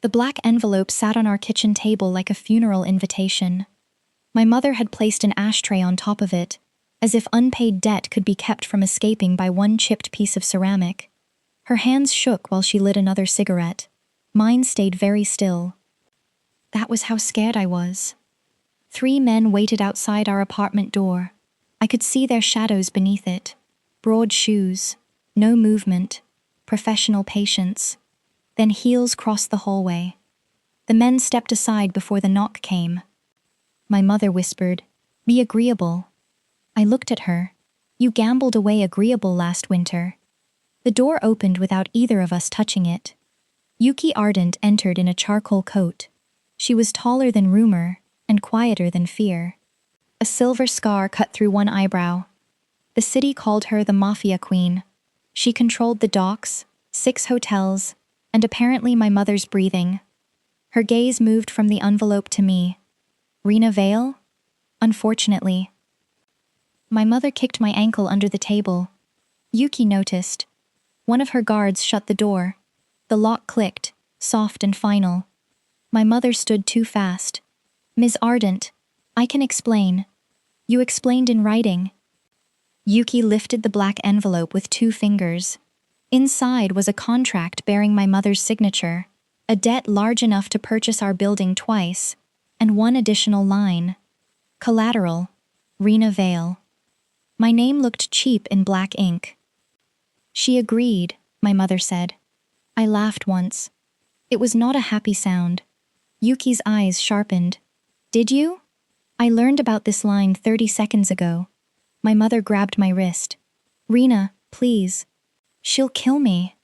The black envelope sat on our kitchen table like a funeral invitation. My mother had placed an ashtray on top of it, as if unpaid debt could be kept from escaping by one chipped piece of ceramic. Her hands shook while she lit another cigarette. Mine stayed very still. That was how scared I was. 3 men waited outside our apartment door. I could see their shadows beneath it. Broad shoes, no movement, professional patience. Then heels crossed the hallway. The men stepped aside before the knock came. My mother whispered, "Be agreeable." I looked at her. "You gambled away agreeable last winter." The door opened without either of us touching it. Yuki Ardent entered in a charcoal coat. She was taller than rumor and quieter than fear. A silver scar cut through one eyebrow. The city called her the Mafia Queen. She controlled the docks, 6 hotels, and apparently my mother's breathing. Her gaze moved from the envelope to me. Rena Vale? Unfortunately. My mother kicked my ankle under the table. Yuki noticed. One of her guards shut the door. The lock clicked, soft and final. My mother stood too fast. "Ms. Ardent, I can explain. You explained in writing." Yuki lifted the black envelope with 2 fingers. Inside was a contract bearing my mother's signature, a debt large enough to purchase our building twice, and 1 additional line. Collateral, Rena Vale. My name looked cheap in black ink. "She agreed," my mother said. I laughed once. It was not a happy sound. Yuki's eyes sharpened. "Did you?" "I learned about this line 30 seconds ago." My mother grabbed my wrist. "Rena, please. She'll kill me."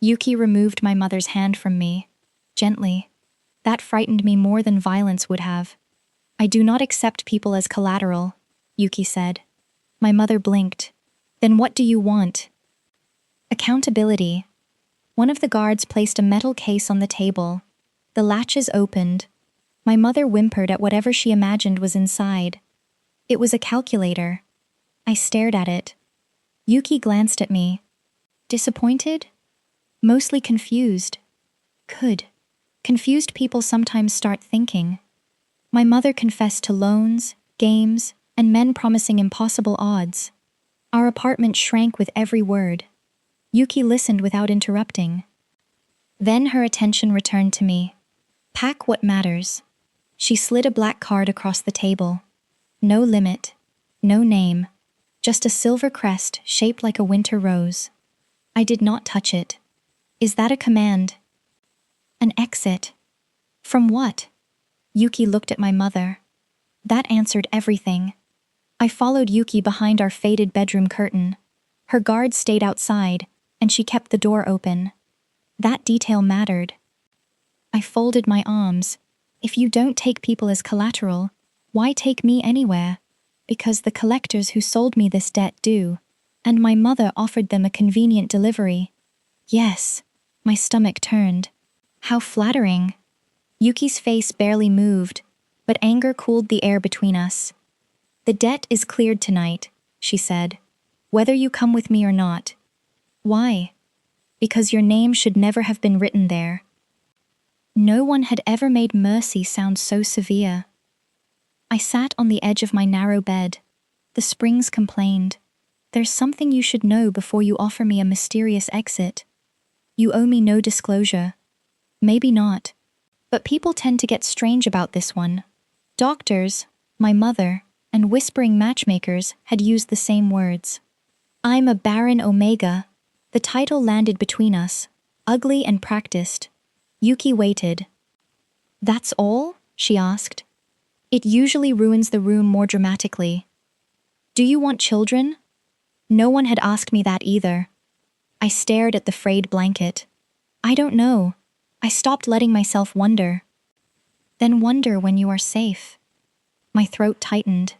Yuki removed my mother's hand from me, gently. That frightened me more than violence would have. "I do not accept people as collateral," Yuki said. My mother blinked. "Then what do you want?" "Accountability." One of the guards placed a metal case on the table. The latches opened. My mother whimpered at whatever she imagined was inside. It was a calculator. I stared at it. Yuki glanced at me. Disappointed? Mostly confused. Confused people sometimes start thinking. My mother confessed to loans, games, and men promising impossible odds. Our apartment shrank with every word. Yuki listened without interrupting. Then her attention returned to me. "Pack what matters." She slid a black card across the table. No limit, no name, just a silver crest shaped like a winter rose. I did not touch it. "Is that a command?" "An exit." "From what?" Yuki looked at my mother. That answered everything. I followed Yuki behind our faded bedroom curtain. Her guard stayed outside, and she kept the door open. That detail mattered. I folded my arms. If you don't take people as collateral, why take me anywhere? Because the collectors who sold me this debt do, and my mother offered them a convenient delivery. Yes, my stomach turned. How flattering. Yuki's face barely moved, but anger cooled the air between us. "The debt is cleared tonight," she said, "whether you come with me or not." "Why?" "Because your name should never have been written there." No one had ever made mercy sound so severe. I sat on the edge of my narrow bed. The springs complained. "There's something you should know before you offer me a mysterious exit. You owe me no disclosure." Maybe not. But people tend to get strange about this one. Doctors, my mother, and whispering matchmakers had used the same words. "I'm a Barren Omega." The title landed between us, ugly and practiced. Yuki waited. "That's all?" she asked. "It usually ruins the room more dramatically." "Do you want children?" No one had asked me that either. I stared at the frayed blanket. "I don't know. I stopped letting myself wonder." "Then wonder when you are safe." My throat tightened.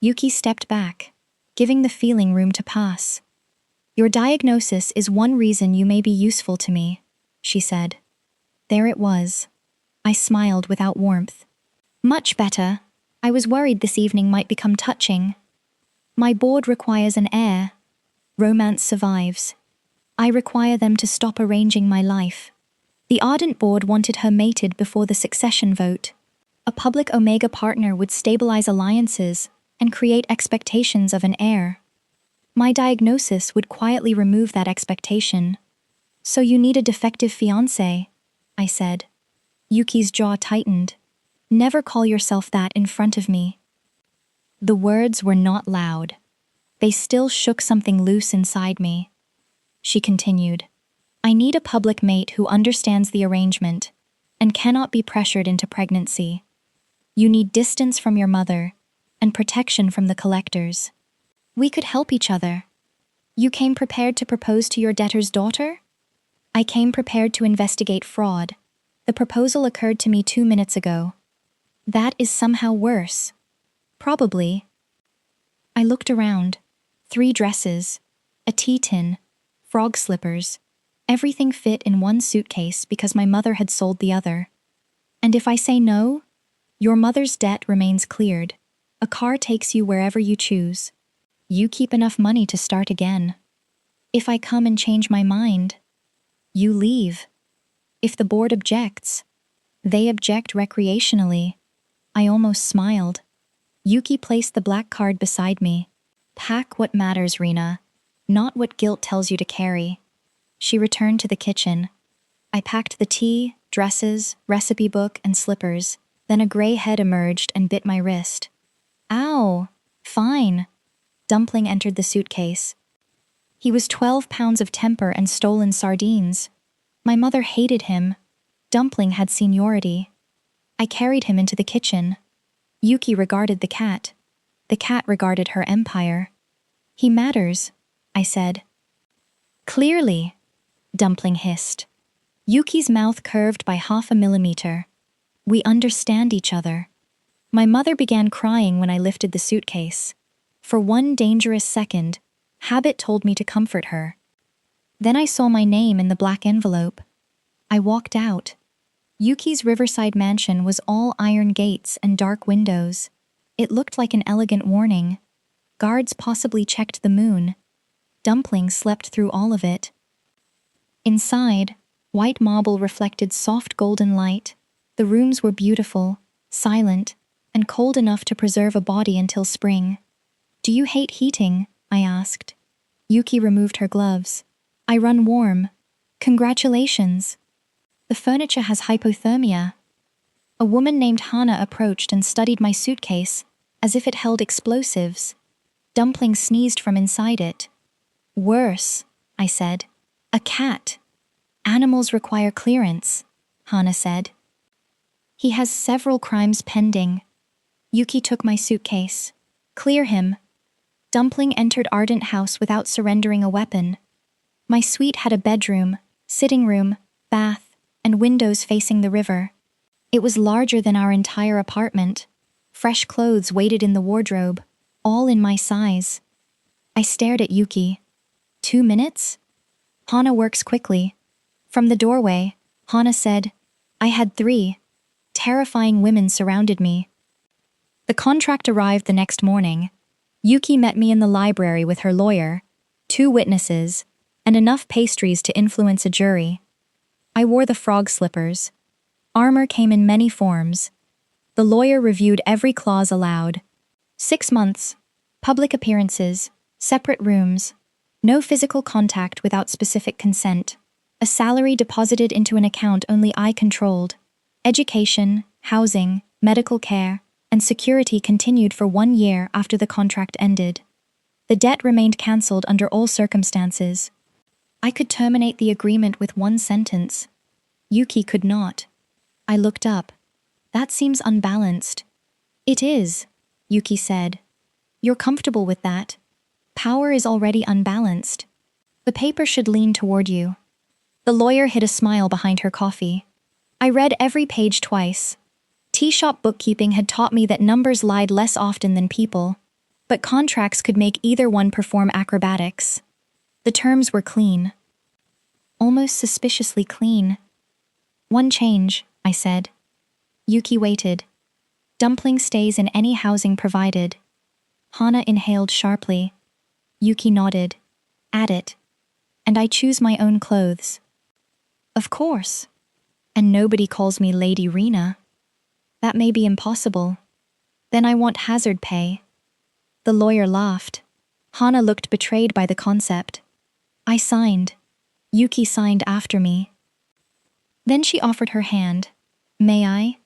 Yuki stepped back, giving the feeling room to pass. "Your diagnosis is one reason you may be useful to me," she said. There it was. I smiled without warmth. "Much better. I was worried this evening might become touching. My board requires an heir. Romance survives. I require them to stop arranging my life." The Ardent board wanted her mated before the succession vote. A public Omega partner would stabilize alliances and create expectations of an heir. My diagnosis would quietly remove that expectation. So you need a defective fiancé, I said. Yuki's jaw tightened. Never call yourself that in front of me. The words were not loud. They still shook something loose inside me. She continued, I need a public mate who understands the arrangement and cannot be pressured into pregnancy. You need distance from your mother and protection from the collectors. We could help each other. You came prepared to propose to your debtor's daughter? I came prepared to investigate fraud. The proposal occurred to me 2 minutes ago. That is somehow worse. Probably. I looked around. 3 dresses, a tea tin, frog slippers. Everything fit in one suitcase because my mother had sold the other. And if I say no, your mother's debt remains cleared. A car takes you wherever you choose. You keep enough money to start again. If I come and change my mind, you leave. If the board objects, they object recreationally. I almost smiled. Yuki placed the black card beside me. Pack what matters, Rena, not what guilt tells you to carry. She returned to the kitchen. I packed the tea, dresses, recipe book, and slippers. Then a gray head emerged and bit my wrist. Ow! Fine. Dumpling entered the suitcase. He was 12 pounds of temper and stolen sardines. My mother hated him. Dumpling had seniority. I carried him into the kitchen. Yuki regarded the cat. The cat regarded her empire. He matters, I said. Clearly, Dumpling hissed. Yuki's mouth curved by 0.5 millimeter. We understand each other. My mother began crying when I lifted the suitcase. For one dangerous second, habit told me to comfort her. Then I saw my name in the black envelope. I walked out. Yuki's riverside mansion was all iron gates and dark windows. It looked like an elegant warning. Guards possibly checked the moon. Dumpling slept through all of it. Inside, white marble reflected soft golden light. The rooms were beautiful, silent, and cold enough to preserve a body until spring. Do you hate heating? I asked. Yuki removed her gloves. I run warm. Congratulations. The furniture has hypothermia. A woman named Hana approached and studied my suitcase, as if it held explosives. Dumpling sneezed from inside it. Worse, I said. A cat. Animals require clearance, Hana said. He has several crimes pending. Yuki took my suitcase. Clear him. Dumpling entered Ardent house without surrendering a weapon. My suite had a bedroom, sitting room, bath, and windows facing the river. It was larger than our entire apartment. Fresh clothes waited in the wardrobe, all in my size. I stared at Yuki. 2 minutes? Hana works quickly. From the doorway, Hana said, I had 3. Terrifying women surrounded me. The contract arrived the next morning. Yuki met me in the library with her lawyer, 2 witnesses, and enough pastries to influence a jury. I wore the frog slippers. Armor came in many forms. The lawyer reviewed every clause aloud. 6 months. Public appearances. Separate rooms. No physical contact without specific consent. A salary deposited into an account only I controlled. Education, housing, medical care, and security continued for 1 year after the contract ended. The debt remained cancelled under all circumstances. I could terminate the agreement with 1 sentence. Yuki could not. I looked up. That seems unbalanced. It is, Yuki said. You're comfortable with that. Power is already unbalanced. The paper should lean toward you. The lawyer hid a smile behind her coffee. I read every page twice. Tea shop bookkeeping had taught me that numbers lied less often than people, but contracts could make either one perform acrobatics. The terms were clean. Almost suspiciously clean. 1 change, I said. Yuki waited. Dumpling stays in any housing provided. Hana inhaled sharply. Yuki nodded. Add it. And I choose my own clothes. Of course. And nobody calls me Lady Rena. That may be impossible. Then I want hazard pay. The lawyer laughed. Hana looked betrayed by the concept. I signed. Yuki signed after me. Then she offered her hand. May I?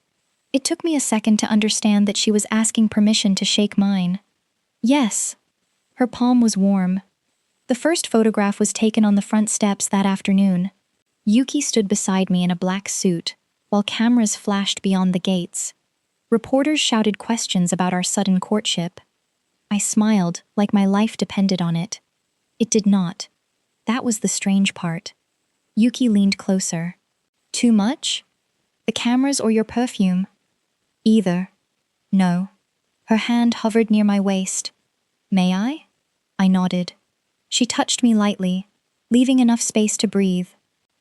It took me a second to understand that she was asking permission to shake mine. Yes. Her palm was warm. The first photograph was taken on the front steps that afternoon. Yuki stood beside me in a black suit, while cameras flashed beyond the gates. Reporters shouted questions about our sudden courtship. I smiled, like my life depended on it. It did not. That was the strange part. Yuki leaned closer. Too much? The cameras or your perfume? Either. No. Her hand hovered near my waist. May I? I nodded. She touched me lightly, leaving enough space to breathe.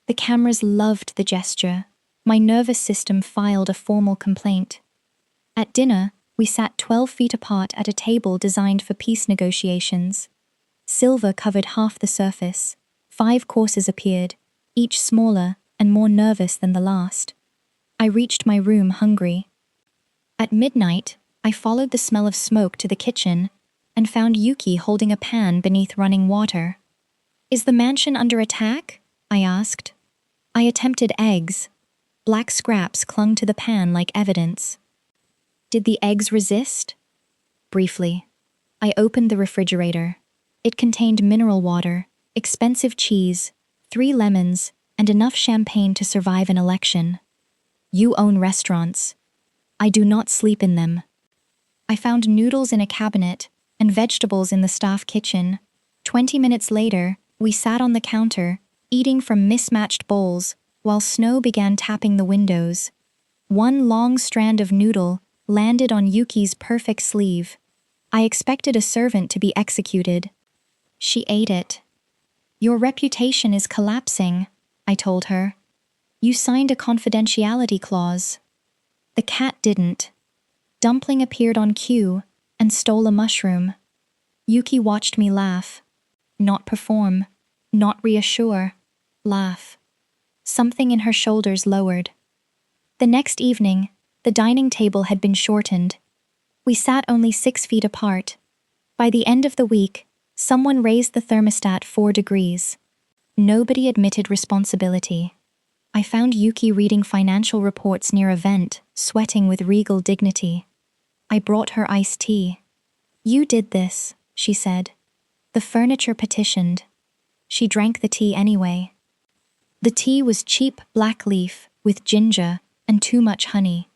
The cameras loved the gesture. My nervous system filed a formal complaint. At dinner, we sat 12 feet apart at a table designed for peace negotiations. Silver covered half the surface. 5 courses appeared, each smaller and more nervous than the last. I reached my room hungry. At midnight, I followed the smell of smoke to the kitchen and found Yuki holding a pan beneath running water. Is the mansion under attack? I asked. I attempted eggs. Black scraps clung to the pan like evidence. Did the eggs resist? Briefly. I opened the refrigerator. It contained mineral water, expensive cheese, 3 lemons, and enough champagne to survive an election. You own restaurants. I do not sleep in them. I found noodles in a cabinet and vegetables in the staff kitchen. 20 minutes later, we sat on the counter, eating from mismatched bowls, while snow began tapping the windows. One long strand of noodle landed on Yuki's perfect sleeve. I expected a servant to be executed. She ate it. Your reputation is collapsing, I told her. You signed a confidentiality clause. The cat didn't. Dumpling appeared on cue and stole a mushroom. Yuki watched me laugh. Not perform, not reassure, laugh. Something in her shoulders lowered. The next evening, the dining table had been shortened. We sat only 6 feet apart. By the end of the week, someone raised the thermostat 4 degrees. Nobody admitted responsibility. I found Yuki reading financial reports near a vent, sweating with regal dignity. I brought her iced tea. You did this, she said. The furniture petitioned. She drank the tea anyway. The tea was cheap black leaf with ginger and too much honey.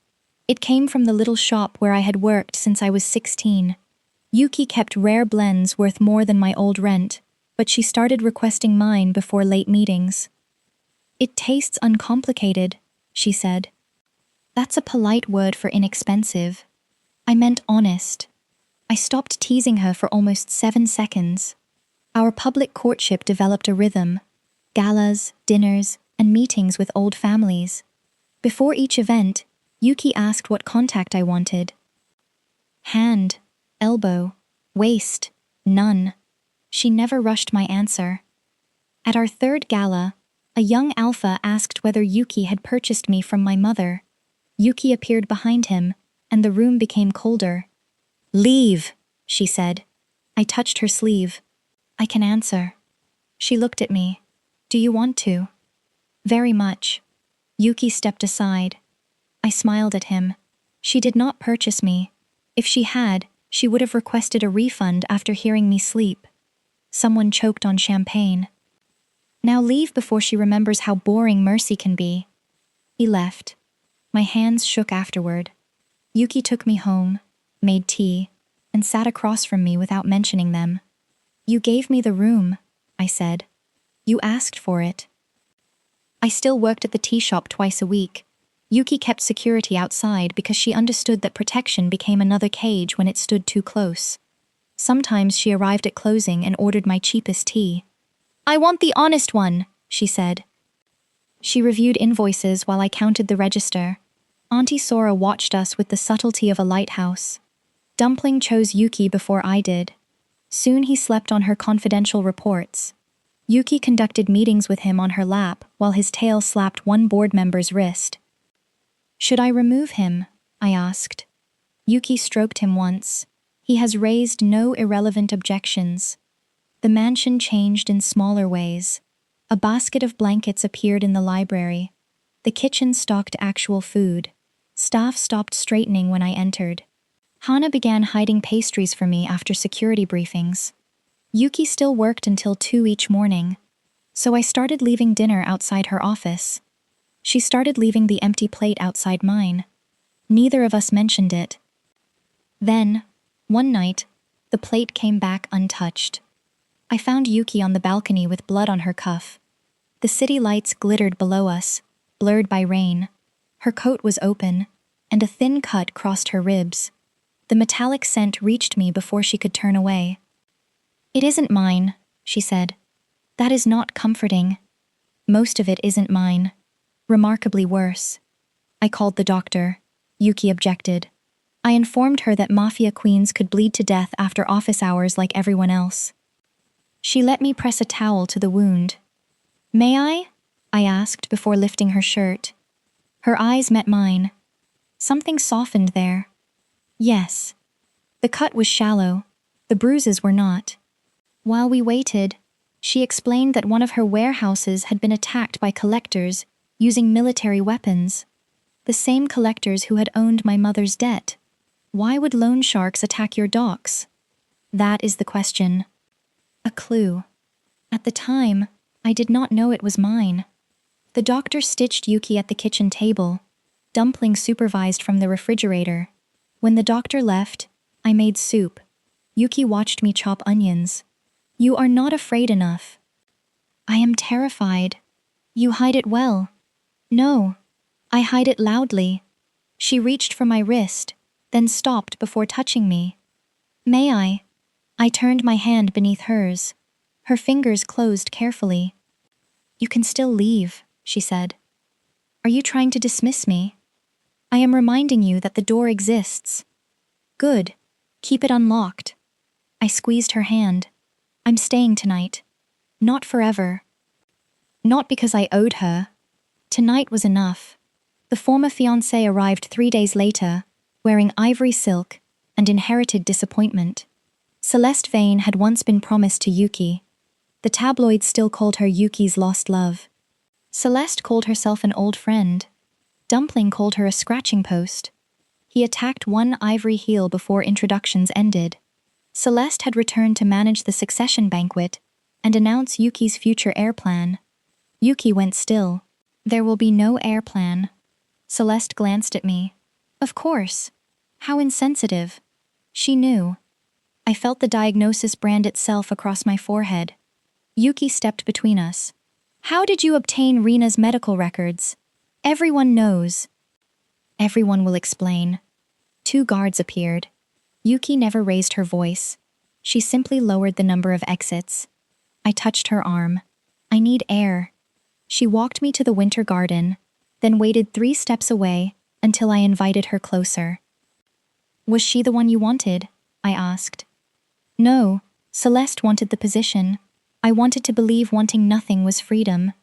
It came from the little shop where I had worked since I was 16. Yuki kept rare blends worth more than my old rent, but she started requesting mine before late meetings. It tastes uncomplicated, she said. That's a polite word for inexpensive. I meant honest. I stopped teasing her for almost 7 seconds. Our public courtship developed a rhythm. Galas, dinners, and meetings with old families. Before each event, Yuki asked what contact I wanted. Hand, elbow, waist, none. She never rushed my answer. At our 3rd gala, a young alpha asked whether Yuki had purchased me from my mother. Yuki appeared behind him, and the room became colder. Leave, she said. I touched her sleeve. I can answer. She looked at me. Do you want to? Very much. Yuki stepped aside. I smiled at him. She did not purchase me. If she had, she would have requested a refund after hearing me sleep. Someone choked on champagne. Now leave before she remembers how boring mercy can be. He left. My hands shook afterward. Yuki took me home, made tea, and sat across from me without mentioning them. You gave me the room, I said. You asked for it. I still worked at the tea shop twice a week. Yuki kept security outside because she understood that protection became another cage when it stood too close. Sometimes she arrived at closing and ordered my cheapest tea. I want the honest one, she said. She reviewed invoices while I counted the register. Auntie Sora watched us with the subtlety of a lighthouse. Dumpling chose Yuki before I did. Soon he slept on her confidential reports. Yuki conducted meetings with him on her lap while his tail slapped one board member's wrist. "Should I remove him?" I asked. Yuki stroked him once. He has raised no irrelevant objections. The mansion changed in smaller ways. A basket of blankets appeared in the library. The kitchen stocked actual food. Staff stopped straightening when I entered. Hana began hiding pastries for me after security briefings. Yuki still worked until 2 each morning, so I started leaving dinner outside her office. She started leaving the empty plate outside mine. Neither of us mentioned it. Then, one night, the plate came back untouched. I found Yuki on the balcony with blood on her cuff. The city lights glittered below us, blurred by rain. Her coat was open, and a thin cut crossed her ribs. The metallic scent reached me before she could turn away. "It isn't mine," she said. "That is not comforting. Most of it isn't mine. Remarkably worse." I called the doctor. Yuki objected. I informed her that Mafia Queens could bleed to death after office hours like everyone else. She let me press a towel to the wound. "May I?" I asked before lifting her shirt. Her eyes met mine. Something softened there. Yes. The cut was shallow. The bruises were not. While we waited, she explained that one of her warehouses had been attacked by collectors using military weapons. The same collectors who had owned my mother's debt. Why would loan sharks attack your docks? That is the question. A clue. At the time, I did not know it was mine. The doctor stitched Yuki at the kitchen table. Dumplings supervised from the refrigerator. When the doctor left, I made soup. Yuki watched me chop onions. "You are not afraid enough." "I am terrified." "You hide it well." "No. I hide it loudly." She reached for my wrist, then stopped before touching me. "May I?" I turned my hand beneath hers. Her fingers closed carefully. "You can still leave," she said. "Are you trying to dismiss me?" "I am reminding you that the door exists." "Good. Keep it unlocked." I squeezed her hand. "I'm staying tonight. Not forever." Not because I owed her. Tonight was enough. The former fiancé arrived 3 days later, wearing ivory silk and inherited disappointment. Celeste Vane had once been promised to Yuki. The tabloids still called her Yuki's lost love. Celeste called herself an old friend. Dumpling called her a scratching post. He attacked one ivory heel before introductions ended. Celeste had returned to manage the succession banquet and announce Yuki's future heir plan. Yuki went still. "There will be no heir plan." Celeste glanced at me. Of course. How insensitive. She knew. I felt the diagnosis brand itself across my forehead. Yuki stepped between us. "How did you obtain Rena's medical records?" "Everyone knows." "Everyone will explain." 2 guards appeared. Yuki never raised her voice. She simply lowered the number of exits. I touched her arm. "I need air." She walked me to the winter garden, then waited 3 steps away until I invited her closer. "Was she the one you wanted?" I asked. "No, Celeste wanted the position. I wanted to believe wanting nothing was freedom.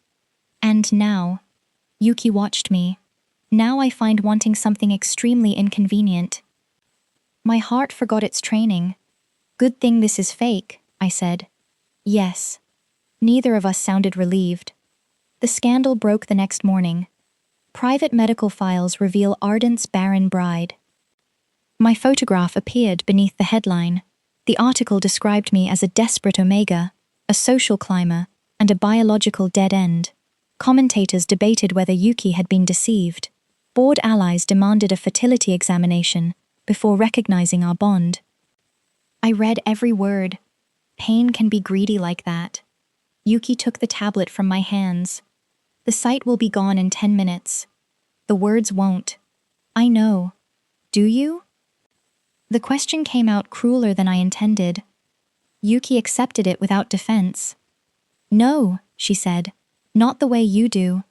And now," Yuki watched me, "now I find wanting something extremely inconvenient." My heart forgot its training. "Good thing this is fake," I said. "Yes." Neither of us sounded relieved. The scandal broke the next morning. Private medical files reveal Ardent's barren bride. My photograph appeared beneath the headline. The article described me as a desperate omega, a social climber, and a biological dead end. Commentators debated whether Yuki had been deceived. Board allies demanded a fertility examination before recognizing our bond. I read every word. Pain can be greedy like that. Yuki took the tablet from my hands. "The site will be gone in 10 minutes. The words won't." "I know. Do you?" The question came out crueler than I intended. Yuki accepted it without defense. "No," she said. "Not the way you do."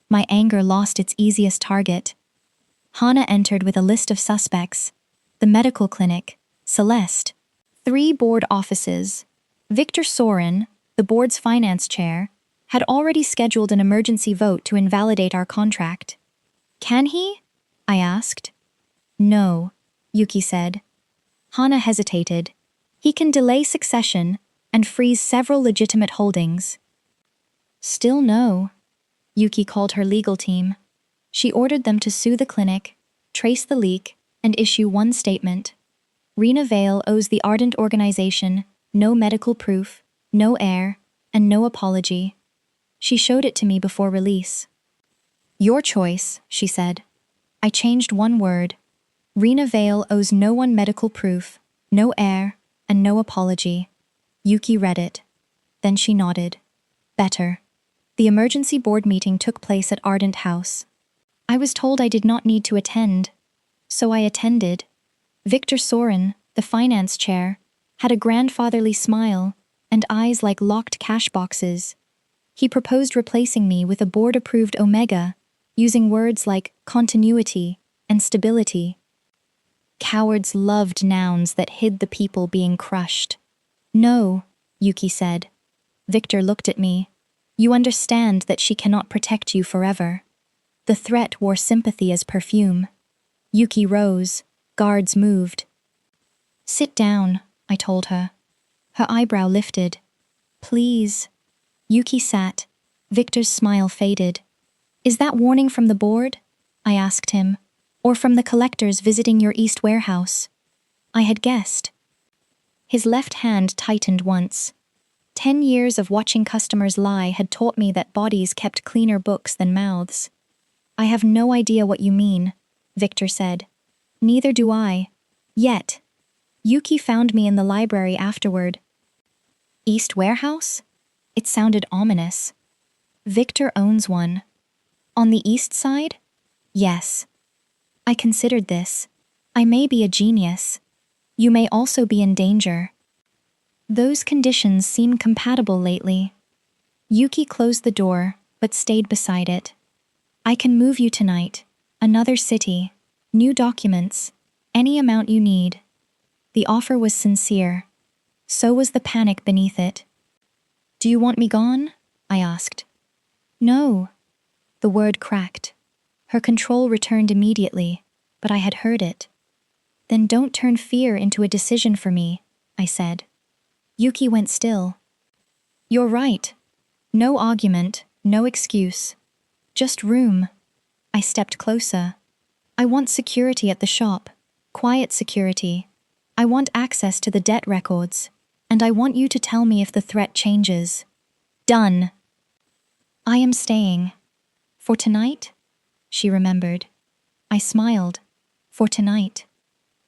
My anger lost its easiest target. Hana entered with a list of suspects. The medical clinic, Celeste. 3 board offices. Victor Soren, the board's finance chair, had already scheduled an emergency vote to invalidate our contract. Can he? I asked. No, Yuki said. Hana hesitated. He can delay succession and freeze several legitimate holdings. Still no. Yuki called her legal team. She ordered them to sue the clinic, trace the leak, and issue one statement. Rena Vale owes the Ardent organization no medical proof, no heir, and no apology. She showed it to me before release. Your choice, she said. I changed one word. Rena Vale owes no one medical proof, no heir, and no apology. Yuki read it. Then she nodded. Better. The emergency board meeting took place at Ardent House. I was told I did not need to attend, so I attended. Victor Soren, the finance chair, had a grandfatherly smile and eyes like locked cash boxes. He proposed replacing me with a board-approved Omega, using words like continuity and stability. Cowards loved nouns that hid the people being crushed. No, Yuki said. Victor looked at me. You understand that she cannot protect you forever. The threat wore sympathy as perfume. Yuki rose. Guards moved. Sit down, I told her. Her eyebrow lifted. Please. Yuki sat. Victor's smile faded. Is that warning from the board? I asked him. Or from the collectors visiting your East warehouse? I had guessed. His left hand tightened once. 10 years of watching customers lie had taught me that bodies kept cleaner books than mouths. I have no idea what you mean, Victor said. Neither do I. Yet. Yuki found me in the library afterward. East warehouse? It sounded ominous. Victor owns one. On the east side? Yes. I considered this. I may be a genius. You may also be in danger. Those conditions seem compatible lately. Yuki closed the door, but stayed beside it. I can move you tonight. Another city. New documents. Any amount you need. The offer was sincere. So was the panic beneath it. Do you want me gone? I asked. No. The word cracked. Her control returned immediately, but I had heard it. Then don't turn fear into a decision for me, I said. Yuki went still. You're right. No argument, no excuse. Just room. I stepped closer. I want security at the shop. Quiet security. I want access to the debt records. And I want you to tell me if the threat changes. Done. I am staying. For tonight? She remembered. I smiled. For tonight.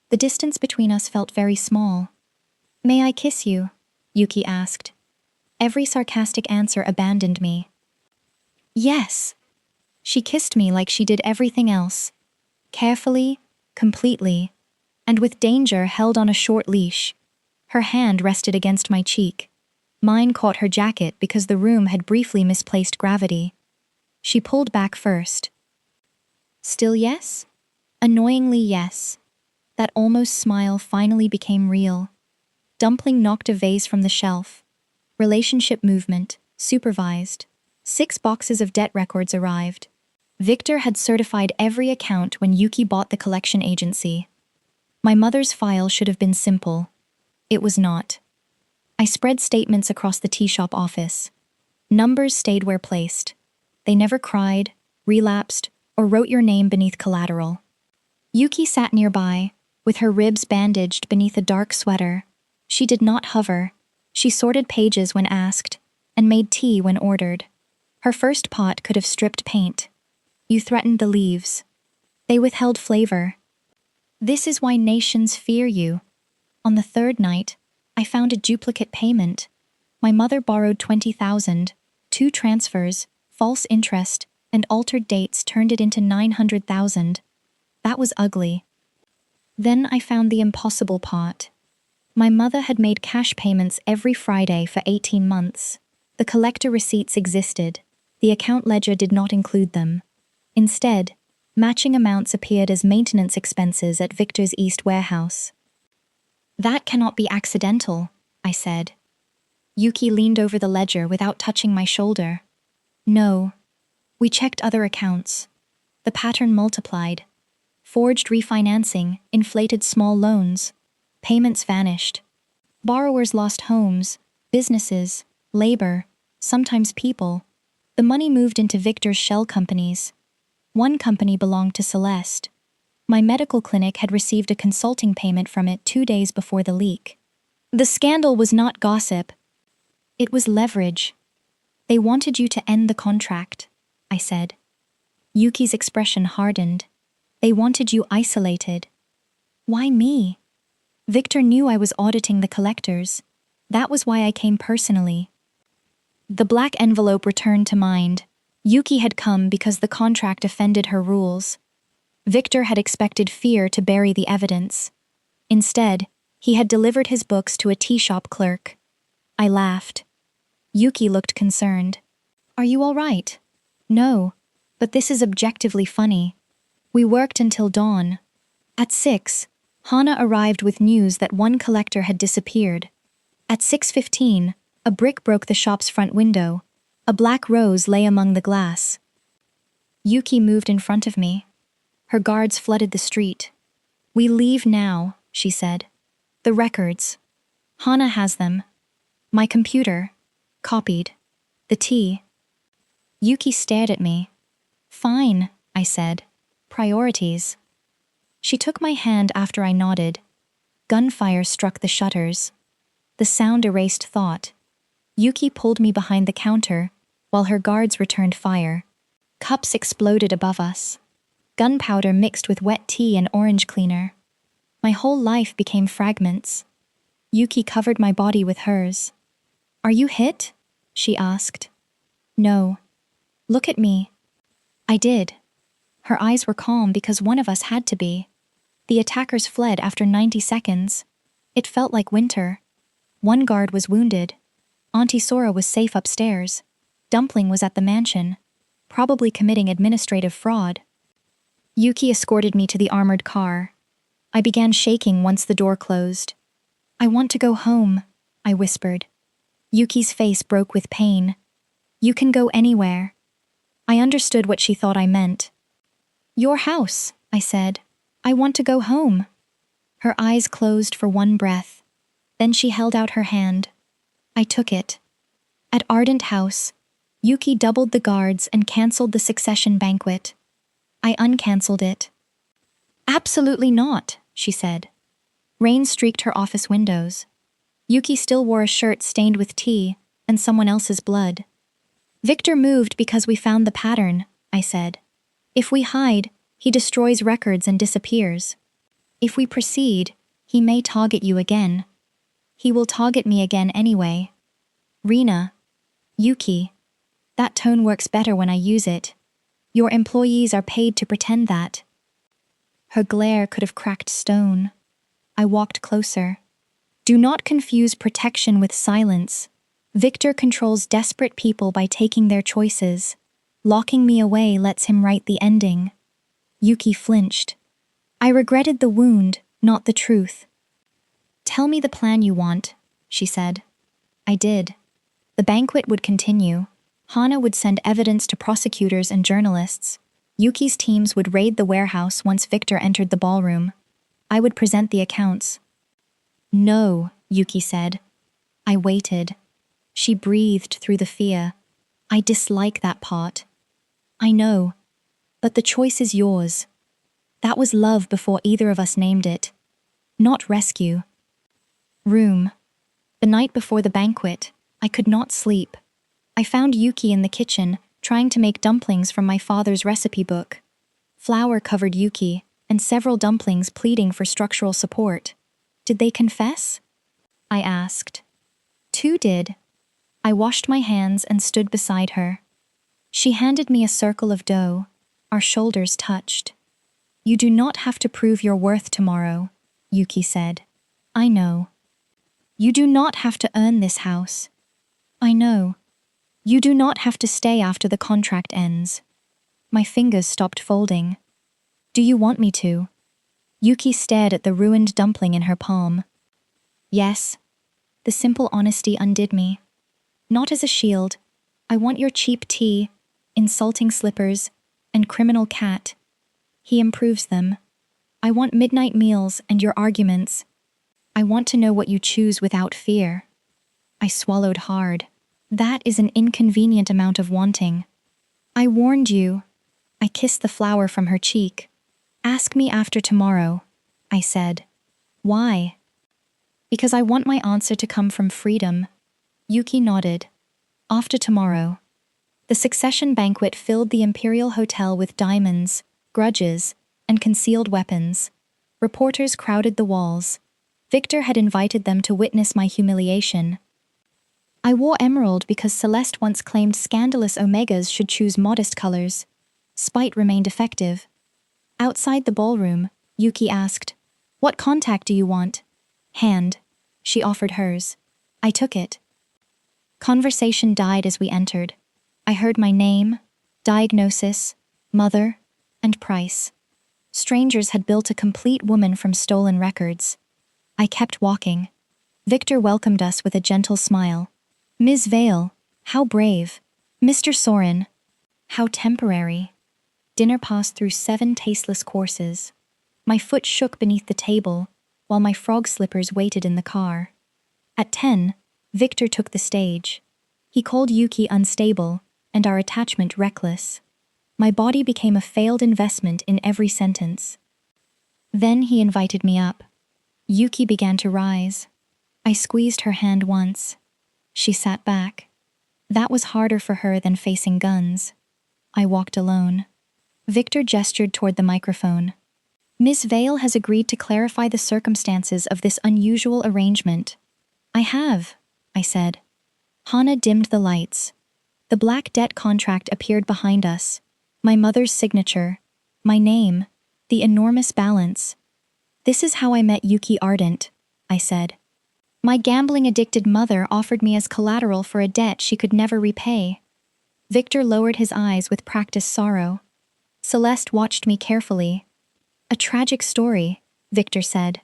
The distance between us felt very small. May I kiss you? Yuki asked. Every sarcastic answer abandoned me. Yes. She kissed me like she did everything else. Carefully, completely, and with danger held on a short leash. Her hand rested against my cheek. Mine caught her jacket because the room had briefly misplaced gravity. She pulled back first. Still yes? Annoyingly yes. That almost smile finally became real. Dumpling knocked a vase from the shelf. Relationship movement, supervised. 6 boxes of debt records arrived. Victor had certified every account when Yuki bought the collection agency. My mother's file should have been simple. It was not. I spread statements across the tea shop office. Numbers stayed where placed. They never cried, relapsed, or wrote your name beneath collateral. Yuki sat nearby, with her ribs bandaged beneath a dark sweater. She did not hover. She sorted pages when asked, and made tea when ordered. Her first pot could have stripped paint. You threatened the leaves. They withheld flavor. This is why nations fear you. On the 3rd night, I found a duplicate payment. My mother borrowed 20,000, 2 transfers, false interest, and altered dates turned it into 900,000. That was ugly. Then I found the impossible part. My mother had made cash payments every Friday for 18 months. The collector receipts existed. The account ledger did not include them. Instead, matching amounts appeared as maintenance expenses at Victor's East warehouse. That cannot be accidental, I said. Yuki leaned over the ledger without touching my shoulder. No. We checked other accounts. The pattern multiplied. Forged refinancing, inflated small loans. Payments vanished. Borrowers lost homes, businesses, labor, sometimes people. The money moved into Victor's shell companies. One company belonged to Celeste. My medical clinic had received a consulting payment from it 2 days before the leak. The scandal was not gossip. It was leverage. They wanted you to end the contract, I said. Yuki's expression hardened. They wanted you isolated. Why me? Victor knew I was auditing the collectors. That was why I came personally. The black envelope returned to mind. Yuki had come because the contract offended her rules. Victor had expected fear to bury the evidence. Instead, he had delivered his books to a tea shop clerk. I laughed. Yuki looked concerned. Are you all right? No, but this is objectively funny. We worked until dawn. At 6, Hana arrived with news that one collector had disappeared. At 6:15, a brick broke the shop's front window. A black rose lay among the glass. Yuki moved in front of me. Her guards flooded the street. We leave now, she said. The records. Hana has them. My computer. Copied. The tea. Yuki stared at me. Fine, I said. Priorities. She took my hand after I nodded. Gunfire struck the shutters. The sound erased thought. Yuki pulled me behind the counter, while her guards returned fire. Cups exploded above us. Gunpowder mixed with wet tea and orange cleaner. My whole life became fragments. Yuki covered my body with hers. Are you hit? She asked. No. Look at me. I did. Her eyes were calm because one of us had to be. The attackers fled after 90 seconds. It felt like winter. One guard was wounded. Auntie Sora was safe upstairs. Dumpling was at the mansion, probably committing administrative fraud. Yuki escorted me to the armored car. I began shaking once the door closed. I want to go home, I whispered. Yuki's face broke with pain. You can go anywhere. I understood what she thought I meant. Your house, I said. I want to go home. Her eyes closed for one breath. Then she held out her hand. I took it. At Ardent House, Yuki doubled the guards and cancelled the succession banquet. I uncancelled it. Absolutely not, she said. Rain streaked her office windows. Yuki still wore a shirt stained with tea and someone else's blood. Victor moved because we found the pattern, I said. If we hide, he destroys records and disappears. If we proceed, he may target you again. He will target me again anyway. Rena. Yuki. That tone works better when I use it. Your employees are paid to pretend that. Her glare could have cracked stone. I walked closer. Do not confuse protection with silence. Victor controls desperate people by taking their choices. Locking me away lets him write the ending. Yuki flinched. I regretted the wound, not the truth. Tell me the plan you want, she said. I did. The banquet would continue. Hana would send evidence to prosecutors and journalists. Yuki's teams would raid the warehouse once Victor entered the ballroom. I would present the accounts. No, Yuki said. I waited. She breathed through the fear. I dislike that part. I know. But the choice is yours. That was love before either of us named it. Not rescue. Room. The night before the banquet, I could not sleep. I found Yuki in the kitchen, trying to make dumplings from my father's recipe book. Flour covered Yuki, and several dumplings pleading for structural support. Did they confess? I asked. 2 did. I washed my hands and stood beside her. She handed me a circle of dough. Our shoulders touched. You do not have to prove your worth tomorrow, Yuki said. I know. You do not have to earn this house. I know. You do not have to stay after the contract ends. My fingers stopped folding. Do you want me to? Yuki stared at the ruined dumpling in her palm. Yes. The simple honesty undid me. Not as a shield. I want your cheap tea, insulting slippers, and criminal cat. He improves them. I want midnight meals and your arguments. I want to know what you choose without fear. I swallowed hard. That is an inconvenient amount of wanting. I warned you. I kissed the flower from her cheek. Ask me after tomorrow, I said. Why? Because I want my answer to come from freedom. Yuki nodded. After tomorrow. The succession banquet filled the Imperial Hotel with diamonds, grudges, and concealed weapons. Reporters crowded the walls. Victor had invited them to witness my humiliation. I wore emerald because Celeste once claimed scandalous Omegas should choose modest colors. Spite remained effective. Outside the ballroom, Yuki asked, "What contact do you want?" "Hand." She offered hers. I took it. Conversation died as we entered. I heard my name, diagnosis, mother, and price. Strangers had built a complete woman from stolen records. I kept walking. Victor welcomed us with a gentle smile. "Ms. Vale, how brave. Mr. Soren, how temporary." Dinner passed through 7 tasteless courses. My foot shook beneath the table, while my frog slippers waited in the car. At 10, Victor took the stage. He called Yuki unstable, and our attachment reckless. My body became a failed investment in every sentence. Then he invited me up. Yuki began to rise. I squeezed her hand once. She sat back. That was harder for her than facing guns. I walked alone. Victor gestured toward the microphone. "Ms. Vale has agreed to clarify the circumstances of this unusual arrangement." "I have," I said. Hannah dimmed the lights. The black debt contract appeared behind us. My mother's signature, my name, the enormous balance. "This is how I met Yuki Ardent," I said. "My gambling-addicted mother offered me as collateral for a debt she could never repay." Victor lowered his eyes with practiced sorrow. Celeste watched me carefully. "A tragic story," Victor said.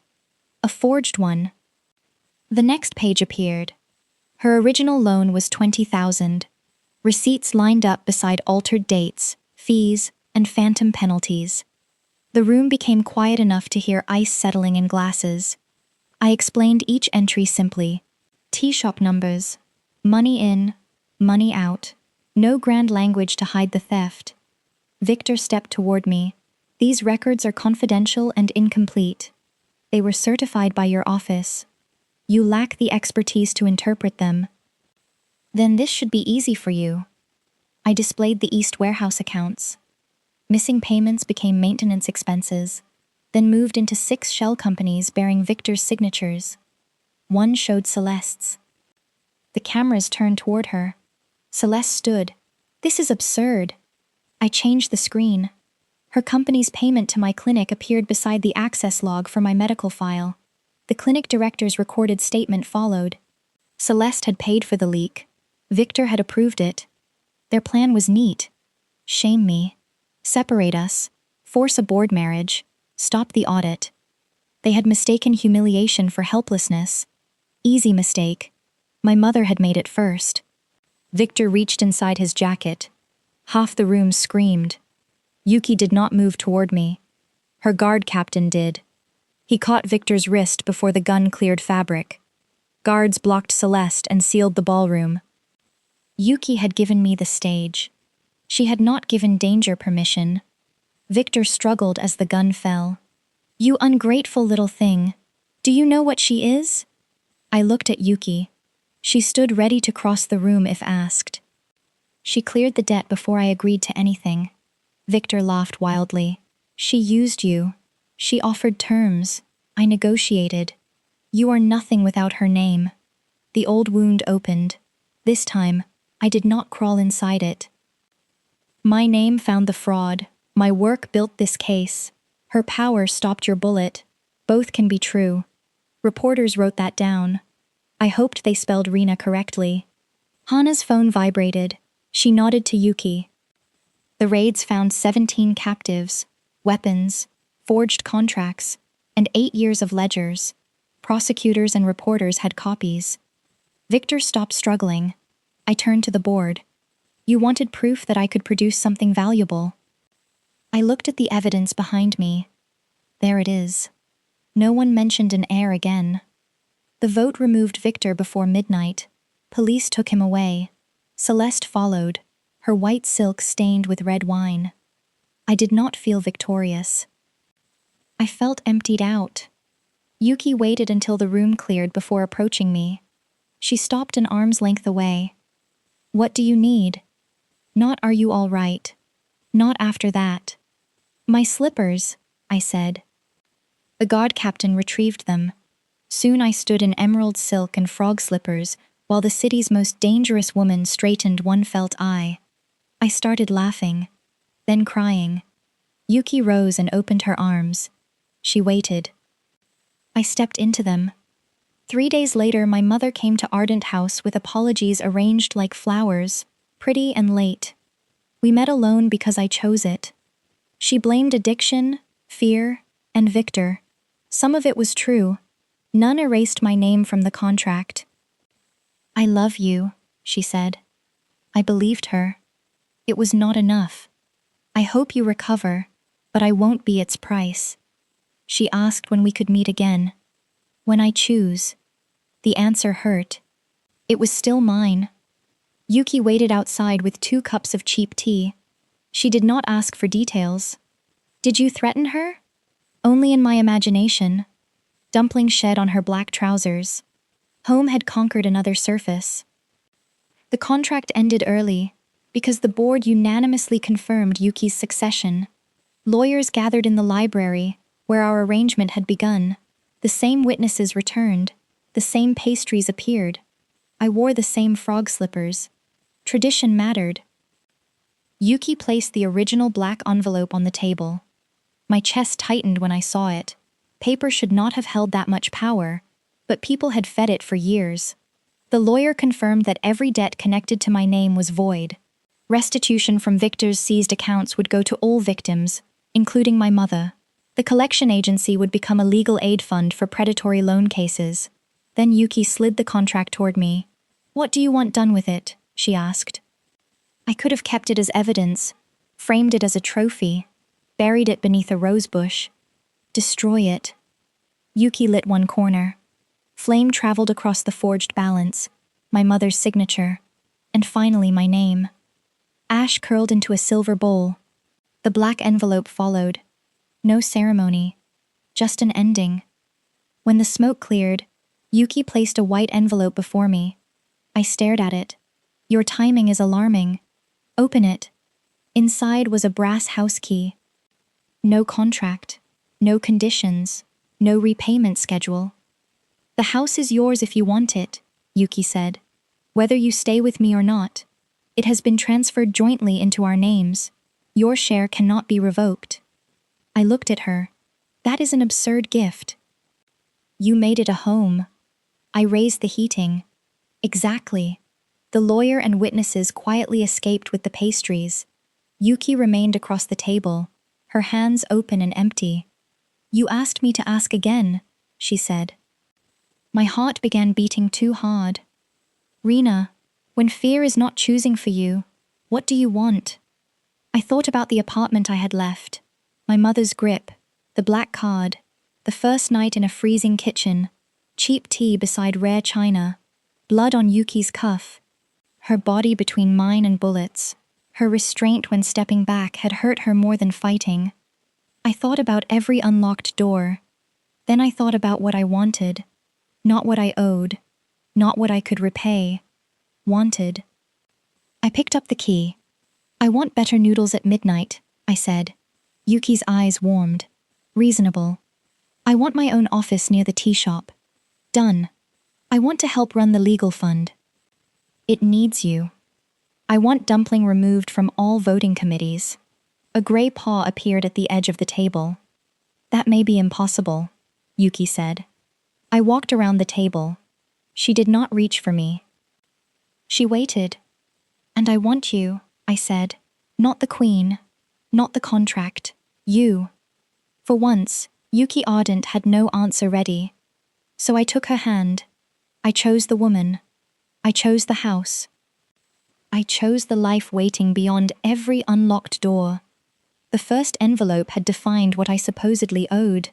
"A forged one." The next page appeared. Her original loan was $20,000. Receipts lined up beside altered dates, fees, and phantom penalties. The room became quiet enough to hear ice settling in glasses. I explained each entry simply. Tea shop numbers. Money in, money out. No grand language to hide the theft. Victor stepped toward me. "These records are confidential and incomplete. They were certified by your office. You lack the expertise to interpret them." "Then this should be easy for you." I displayed the East warehouse accounts. Missing payments became maintenance expenses, then moved into 6 shell companies bearing Victor's signatures. One showed Celeste's. The cameras turned toward her. Celeste stood. "This is absurd." I changed the screen. Her company's payment to my clinic appeared beside the access log for my medical file. The clinic director's recorded statement followed. Celeste had paid for the leak. Victor had approved it. Their plan was neat. Shame me. Separate us. Force a board marriage. Stop the audit. They had mistaken humiliation for helplessness. Easy mistake. My mother had made it first. Victor reached inside his jacket. Half the room screamed. Yuki did not move toward me. Her guard captain did. He caught Victor's wrist before the gun cleared fabric. Guards blocked Celeste and sealed the ballroom. Yuki had given me the stage. She had not given danger permission. Victor struggled as the gun fell. "You ungrateful little thing. Do you know what she is?" I looked at Yuki. She stood ready to cross the room if asked. "She cleared the debt before I agreed to anything." Victor laughed wildly. "She used you. She offered terms. I negotiated. You are nothing without her name." The old wound opened. This time, I did not crawl inside it. "My name found the fraud. My work built this case. Her power stopped your bullet. Both can be true. Reporters wrote that down. I hoped they spelled Rena correctly." Hana's phone vibrated. She nodded to Yuki. The raids found 17 captives, weapons, forged contracts, and 8 years of ledgers. Prosecutors and reporters had copies. Victor stopped struggling. I turned to the board. You wanted proof that I could produce something valuable. I looked at the evidence behind me. There it is. No one mentioned an heir again. The vote removed Victor before midnight. Police took him away. Celeste followed, her white silk stained with red wine. I did not feel victorious. I felt emptied out. Yuki waited until the room cleared before approaching me. She stopped an arm's length away. What do you need? Not are you all right. Not after that. My slippers, I said. The guard captain retrieved them. Soon I stood in emerald silk and frog slippers, while the city's most dangerous woman straightened one felt eye. I started laughing, then crying. Yuki rose and opened her arms. She waited. I stepped into them. 3 days later, my mother came to Ardent house with apologies arranged like flowers, pretty and late. We met alone because I chose it. She blamed addiction, fear, and Victor. Some of it was true. None erased my name from the contract. I love you, she said. I believed her. It was not enough. I hope you recover, but I won't be its price. She asked when we could meet again. When I choose. The answer hurt. It was still mine. Yuki waited outside with 2 cups of cheap tea. She did not ask for details. Did you threaten her? Only in my imagination. Dumpling shed on her black trousers. Home had conquered another surface. The contract ended early, because the board unanimously confirmed Yuki's succession. Lawyers gathered in the library, where our arrangement had begun. The same witnesses returned. The same pastries appeared. I wore the same frog slippers. Tradition mattered. Yuki placed the original black envelope on the table. My chest tightened when I saw it. Paper should not have held that much power, but people had fed it for years. The lawyer confirmed that every debt connected to my name was void. Restitution from Victor's seized accounts would go to all victims, including my mother. The collection agency would become a legal aid fund for predatory loan cases. Then Yuki slid the contract toward me. What do you want done with it? She asked. I could have kept it as evidence, framed it as a trophy, buried it beneath a rose bush. Destroy it. Yuki lit one corner. Flame traveled across the forged balance, my mother's signature, and finally my name. Ash curled into a silver bowl. The black envelope followed. No ceremony, just an ending. When the smoke cleared, Yuki placed a white envelope before me. I stared at it. Your timing is alarming. Open it. Inside was a brass house key. No contract, no conditions, no repayment schedule. The house is yours if you want it, Yuki said. Whether you stay with me or not. It has been transferred jointly into our names. Your share cannot be revoked. I looked at her. That is an absurd gift. You made it a home. I raised the heating. Exactly. The lawyer and witnesses quietly escaped with the pastries. Yuki remained across the table, her hands open and empty. You asked me to ask again, she said. My heart began beating too hard. Rena, when fear is not choosing for you, what do you want? I thought about the apartment I had left, my mother's grip, the black card, the first night in a freezing kitchen, cheap tea beside rare china, blood on Yuki's cuff, her body between mine and bullets. Her restraint when stepping back had hurt her more than fighting. I thought about every unlocked door. Then I thought about what I wanted, not what I owed, not what I could repay. Wanted. I picked up the key. I want better noodles at midnight, I said. Yuki's eyes warmed. Reasonable. I want my own office near the tea shop. Done. I want to help run the legal fund. It needs you. I want dumpling removed from all voting committees. A gray paw appeared at the edge of the table. That may be impossible, Yuki said. I walked around the table. She did not reach for me. She waited. And I want you, I said. Not the queen. Not the contract. You. For once, Yuki Ardent had no answer ready. So I took her hand. I chose the woman. I chose the house. I chose the life waiting beyond every unlocked door. The first envelope had defined what I supposedly owed.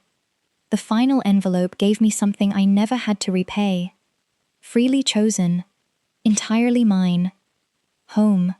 The final envelope gave me something I never had to repay. Freely chosen. Entirely mine. Home.